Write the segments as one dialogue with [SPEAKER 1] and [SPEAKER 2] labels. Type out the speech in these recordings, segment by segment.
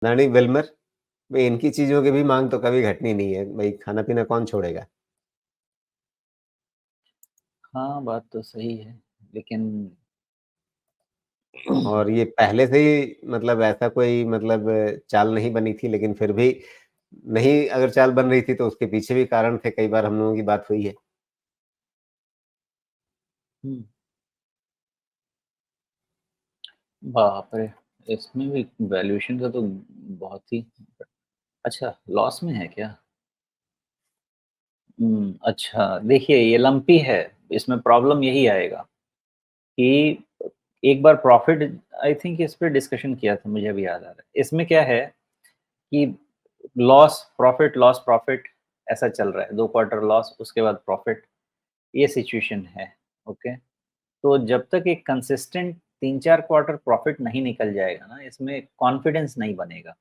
[SPEAKER 1] Adani, Wilmer, भई इनकी चीज़ों की भी माँग तो कभी घटनी नहीं है, भई खाना-पीना कौन छोड़ेगा?
[SPEAKER 2] हाँ, बात तो सही है, लेकिन
[SPEAKER 1] और ये पहले से ही मतलब ऐसा कोई मतलब चाल नहीं बनी थी, लेकिन फिर भी नहीं अगर चाल बन रही थी तो उसके पीछे भी कारण थे, कई बार हम लोगों की बात हुई है।
[SPEAKER 2] हुँ। बाप रे! इसमें भी वैल्यूएशन का तो बहुत ही अच्छा लॉस में है क्या? अच्छा, देखिए ये लंपी है, इसमें प्रॉब्लम यही आएगा कि एक बार प्रॉफ़िट आई थिंक इस पे डिस्कशन किया था, मुझे अभी याद आ रहा है। इसमें क्या है कि लॉस प्रॉफ़िट ऐसा चल रहा है, 2 क्वार्टर लॉस उसके बाद प्रॉफ़िट, ये सिचुएशन है, ओके? तो जब तक एक कंसिस्टेंट 3-4 क्वार्टर प्रॉफ़िट नहीं निकल जाएगा ना, इसमें कॉन्फिडेंस नहीं बनेगा।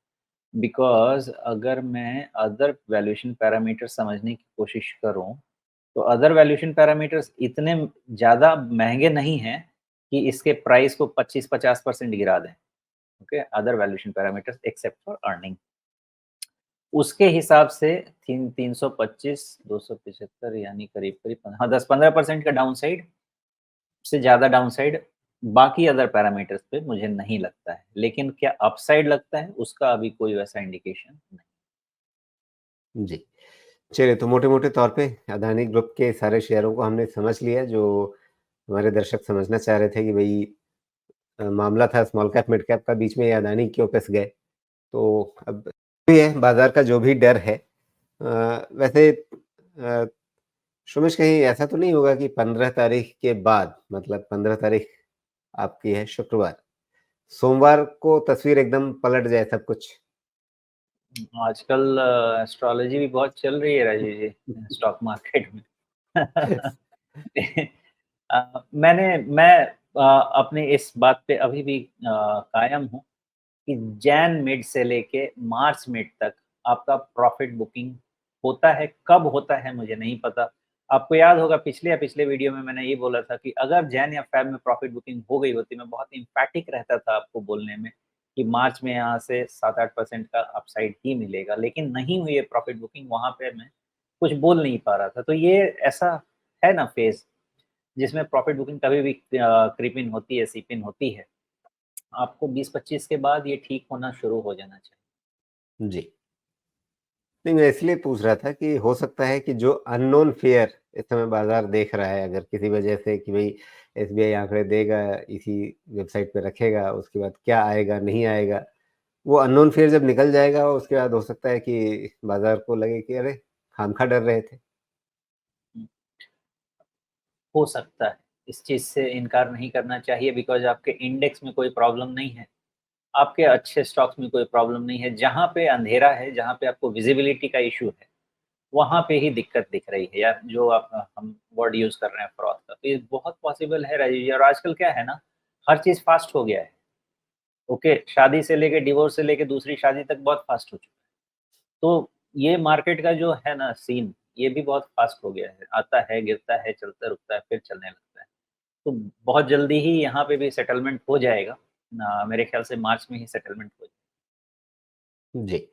[SPEAKER 2] बिकॉज़ अगर मैं अदर वैल्यूएशन पैरामीटर्स समझने की कोशिश करूँ, तो अदर वैल्यूएशन पैरामीटर्स इतने ज़्यादा महँगे नहीं हैं कि इसके प्राइस को 25-50% गिरा दें, okay? Other valuation parameters except for earning. उसके हिसाब से 325, 275 यानी करीब-करीब हाँ, 10-15% का डाउनसाइड से ज़्यादा डाउनसाइड बाकी अदर पैरामीटर्स पे मुझे नहीं लगता है। लेकिन क्या अपसाइड लगता है, उसका अभी कोई वैसा इंडिकेशन नहीं।
[SPEAKER 1] जी। चलिए, तो मोटे-मोटे तौर पे अदानी ग्रुप के सारे शेयरों को हमने समझ लिया, जो हमारे दर्शक समझना चाह रहे थे कि भई मामला था स्मॉल कैप, मिड कैप का, बीच में ये अदानी क्यों पिस गए। तो अब भी है, बाज़ार का जो भी डर है वैसे शोमेश कहीं ऐसा तो नहीं होगा कि 15 तारीख के बाद मतलब 15 तारीख आपकी है शुक्रवार, सोमवार को तस्वीर एकदम पलट जाए सब कुछ?
[SPEAKER 2] आजकल एस्ट्रोलॉजी भी बहुत चल रही है राजीव जी, स्टॉक मार्केट में। मैं अपनी इस बात पे अभी भी कायम हूँ कि जैन मिड से लेके मार्च मिड तक आपका प्रॉफिट बुकिंग होता है, कब होता है मुझे नहीं पता। आपको याद होगा पिछले या पिछले वीडियो में मैंने ये बोला था कि अगर जैन या फ़ेब में प्रॉफिट बुकिंग हो गई होती, मैं बहुत एम्फैटिक रहता था आपको बोलने में कि मार्च में यहाँ से 7-8% का अपसाइड ही मिलेगा, लेकिन नहीं हुई है प्रॉफिट बुकिंग, वहाँ पे मैं कुछ बोल नहीं पा रहा था। तो ये ऐसा है ना फ़ेज़ जिसमें प्रॉफिट बुकिंग कभी भी क्रीप इन होती है, सीप इन होती है। आपको 20-25 के बाद ये ठीक होना शुरू हो जाना चाहिए।
[SPEAKER 1] जी। नहीं, मैं इसलिए पूछ रहा था कि हो सकता है कि जो अननोन फ़ियर इस समय बाज़ार देख रहा है, अगर किसी वजह से कि भई एसबीआई आंकड़े देगा, इसी वेबसाइट पे रखेगा, उसके बाद क्या आएगा, नहीं आएगा, वो अननोन फ़ियर जब निकल जाएगा, उसके बाद हो सकता है कि बाज़ार को लगे कि अरे! खामखा डर रहे थे।
[SPEAKER 2] हुँ, हो सकता है। इस चीज़ से इनकार नहीं करना चाहिए बिकॉज़ आपके इंडेक्स में कोई प्रॉब्लम नहीं है। आपके अच्छे स्टॉक्स में कोई प्रॉब्लम नहीं है। जहाँ पे अंधेरा है, जहाँ पे आपको विज़िबिलिटी का इश्यू है, वहाँ पे ही दिक्कत दिख रही है या जो आप हम वर्ड यूज़ कर रहे हैं फ्रॉड का। तो ये बहुत पॉसिबल है राजीव जी और आजकल क्या है ना, हर चीज़ फ़ास्ट हो गया है। ओके, शादी से लेके डिवोर्स से लेके दूसरी शादी तक बहुत फ़ास्ट हो चुका है। तो ये मार्केट का जो है ना सीन, ये भी बहुत फ़ास्ट हो गया है। आता है, गिरता है, चलता रुकता है, फिर चलने लगता है। तो बहुत जल्दी ही यहाँ पे भी सेटलमेंट हो जाएगा। मेरे ख़्याल से मार्च में ही सेटलमेंट हो
[SPEAKER 1] जी।